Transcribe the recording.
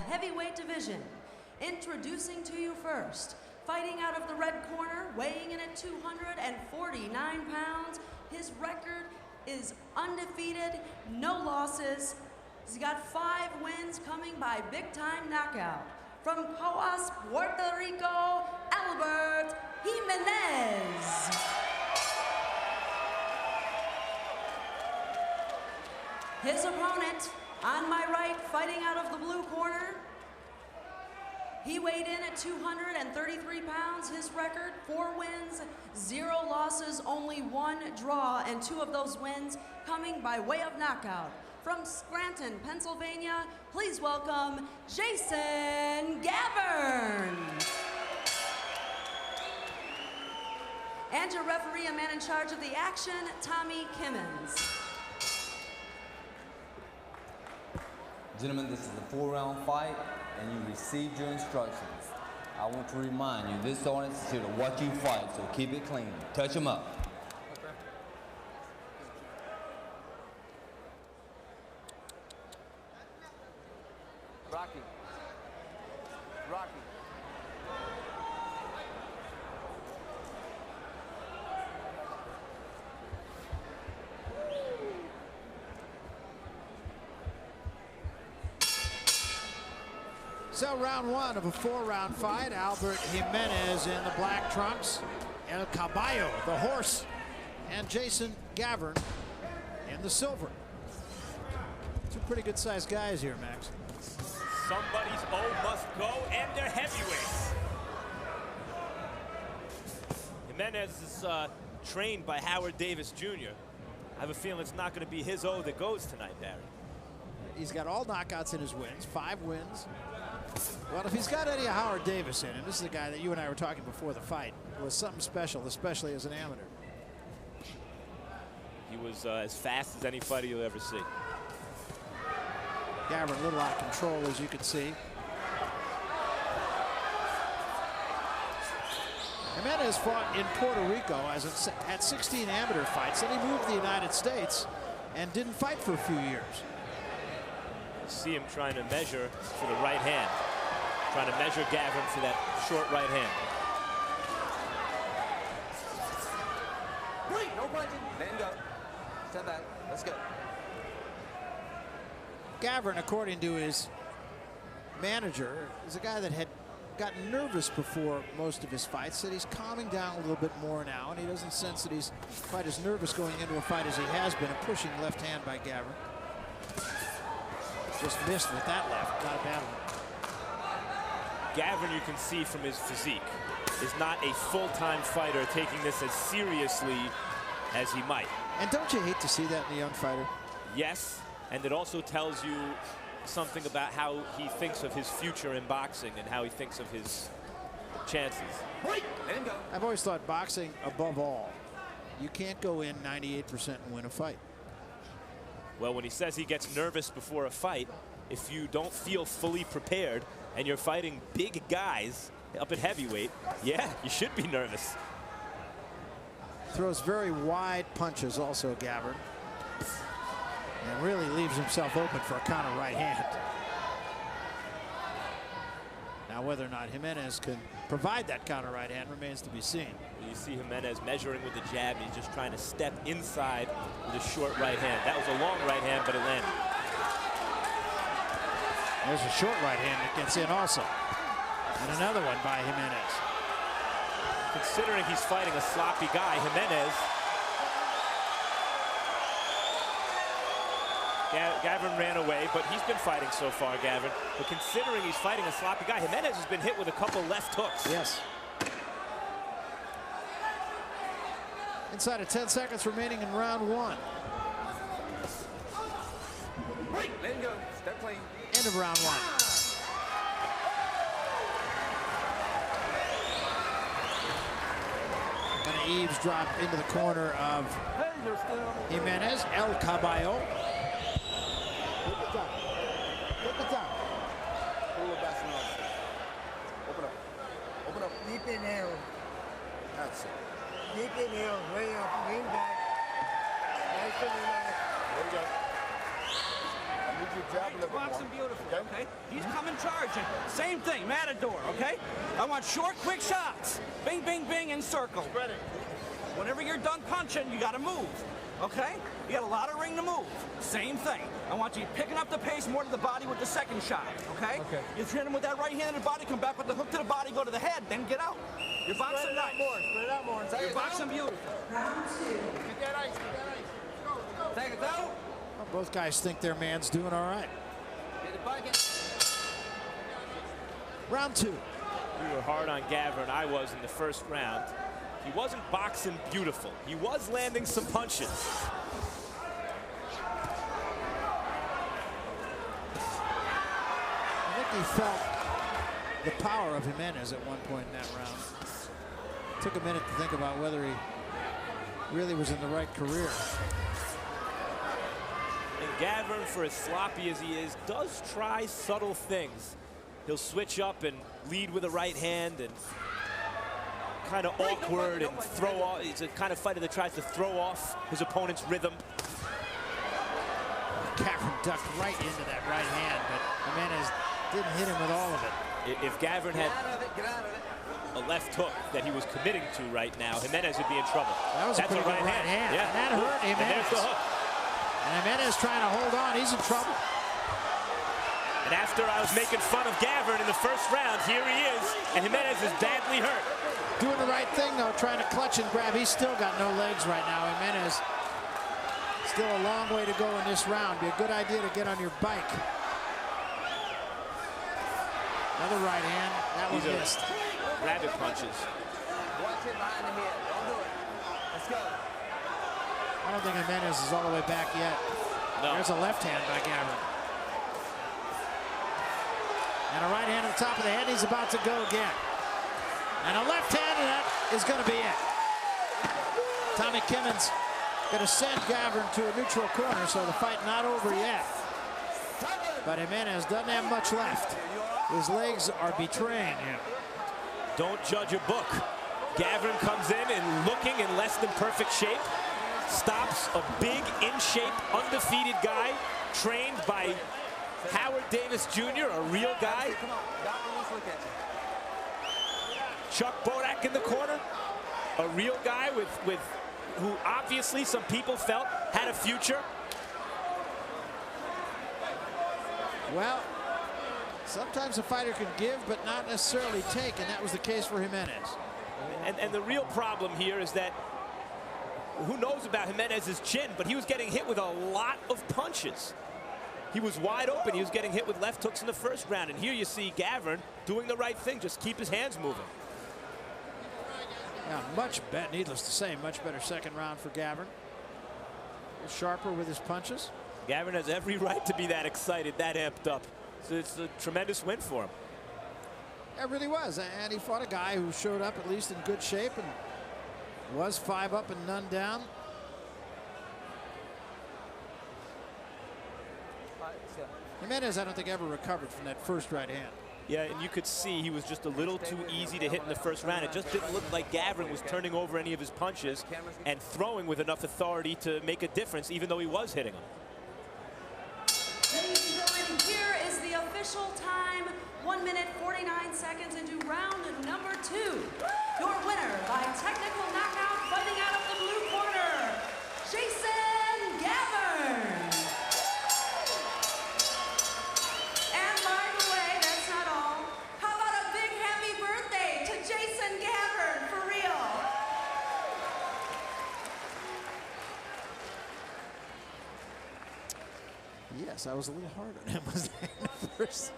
Heavyweight division. Introducing to you first, fighting out of the red corner, weighing in at 249 pounds. His record is undefeated, no losses. He's got 5 wins coming by big-time knockout. From Coas, Puerto Rico, Albert Jimenez. His opponent, on my right, fighting out of the blue corner. He weighed in at 233 pounds. His record, 4 wins, 0 losses, only 1 draw, and 2 of those wins coming by way of knockout. From Scranton, Pennsylvania, please welcome Jason Gavern. And your referee, a man in charge of the action, Tommy Jimenez. Gentlemen, this is a 4-round fight, and you received your instructions. I want to remind you, this audience is here to watch you fight, so keep it clean. Touch them up. Okay. Rocky. Rocky. So round 1 of a 4-round fight, Albert Jimenez in the black trunks, El Caballo, the horse, and Jason Gavern in the silver. 2 pretty good sized guys here, Max. Somebody's O must go, and they're heavyweights. Jimenez is trained by Howard Davis Jr. I have a feeling it's not going to be his O that goes tonight, Barry. He's got all knockouts in his wins, 5 wins. Well, if he's got any Howard Davis in him, this is a guy that you and I were talking before the fight, was something special, especially as an amateur. He was as fast as any fighter you'll ever see. Gavern a little out of control, as you can see. Jimenez fought in Puerto Rico had 16 amateur fights. Then he moved to the United States and didn't fight for a few years. See him trying to measure for the right hand. Trying to measure Gavern for that short right hand. Wait, no punching. Let him go. Step back. Let's go. Gavern, according to his manager, is a guy that had gotten nervous before most of his fights. Said he's calming down a little bit more now, and he doesn't sense that he's quite as nervous going into a fight as he has been. A pushing left hand by Gavern. Just missed with that left. Not a bad one. Gavern, you can see from his physique, is not a full-time fighter taking this as seriously as he might. And don't you hate to see that in a young fighter? Yes, and it also tells you something about how he thinks of his future in boxing and how he thinks of his chances. Wait, let him go. I've always thought boxing, above all, you can't go in 98% and win a fight. Well, when he says he gets nervous before a fight, if you don't feel fully prepared and you're fighting big guys up at heavyweight, yeah, you should be nervous. Throws very wide punches also, Gavern. And really leaves himself open for a counter right hand. Now, whether or not Jimenez can provide that counter right hand remains to be seen. You see Jimenez measuring with the jab. He's just trying to step inside with a short right hand. That was a long right hand, but it landed. There's a short right hand that gets in also. And another one by Jimenez. Considering he's fighting a sloppy guy, Jimenez. Gavern ran away, but he's been fighting so far, Gavern. But considering he's fighting a sloppy guy, Jimenez has been hit with a couple left hooks. Yes. Inside of 10 seconds remaining in round 1. Wait, let him go. Step clean. End of round 1. Gonna eavesdrop into the corner of Jimenez, El Caballo. Take the time. Take the time. Pull it back some. Open up. Open up. Deep inhale. That's it. Deep inhale. Way up. Lean back. Nice and relaxed. There we go. need you to jab a little bit Box him more. beautifully, okay? He's coming charging. Same thing, Matador, okay? I want short, quick shots. Bing, bing, bing, in circle. Spread it. Whenever you're done punching, you gotta move, okay? You got a lot of ring to move. Same thing. I want you picking up the pace more to the body with the second shot, okay? Okay. You hit him with that right hand to the body, come back with the hook to the body, go to the head, then get out. You're boxing Spread it out nice. more. Spread it out more. You're boxing beautiful. Round 2. Get that ice. Get that ice. Go, go. Take it out. Well, both guys think their man's doing all right. Get the bucket. Round 2. We were hard on Gavern. I was in the first round. He wasn't boxing beautiful. He was landing some punches. I think he felt the power of Jimenez at one point in that round. Took a minute to think about whether he really was in the right career. And Gavern, for as sloppy as he is, does try subtle things. He'll switch up and lead with a right hand and kind of awkward and throw off. He's a kind of fighter that tries to throw off his opponent's rhythm. Gavern ducked right into that right hand, but Jimenez didn't hit him with all of it. If Gavern had a left hook that he was committing to right now, Jimenez would be in trouble. That was a pretty good right hand. Yeah. And that hurt And there's the Jimenez. hook. And Jimenez trying to hold on. He's in trouble. And after I was making fun of Gavern in the first round, here he is, and Jimenez is badly hurt. Doing the right thing, though, trying to clutch and grab. He's still got no legs right now. Jimenez, still a long way to go in this round. Be a good idea to get on your bike. Another right hand. That one These are missed. rabbit punches. Watch it behind the head. Don't do it. Let's go. I don't think Jimenez is all the way back yet. No. There's a left hand by Gavern. And a right hand on the top of the head. He's about to go again. And a left hand, and that is going to be it. Tommy Jimenez going to send Gavern to a neutral corner, so the fight not over yet. But Jimenez doesn't have much left. His legs are betraying him. Don't judge a book. Gavern comes in and looking in less than perfect shape. Stops a big, in-shape, undefeated guy, trained by Howard Davis Jr., a real guy. Chuck Bodak in the corner, a real guy with who obviously some people felt had a future. Well, sometimes a fighter can give, but not necessarily take, and that was the case for Jimenez. And the real problem here is that who knows about Jimenez's chin, but he was getting hit with a lot of punches. He was wide open. He was getting hit with left hooks in the first round. And here you see Gavern doing the right thing, just keep his hands moving. Yeah, much better, needless to say, much better second round for Gavern. Sharper with his punches. Gavern has every right to be that excited, that amped up. So it's a tremendous win for him. It really was, and he fought a guy who showed up at least in good shape and was 5 up and none down. Jimenez, I don't think, ever recovered from that first right hand. Yeah, and you could see he was just a little too easy to hit in the first round. It just didn't look like Gavern was turning over any of his punches and throwing with enough authority to make a difference, even though he was hitting them. Ladies and gentlemen, here is the official time. 1 minute, 49 seconds into round number 2. Your winner by technical knockout, fighting out of the blue corner, Jason Gavern. And by the way, that's not all. How about a big happy birthday to Jason Gavern, for real? Yes, I was a little hard on him, wasn't I, at first?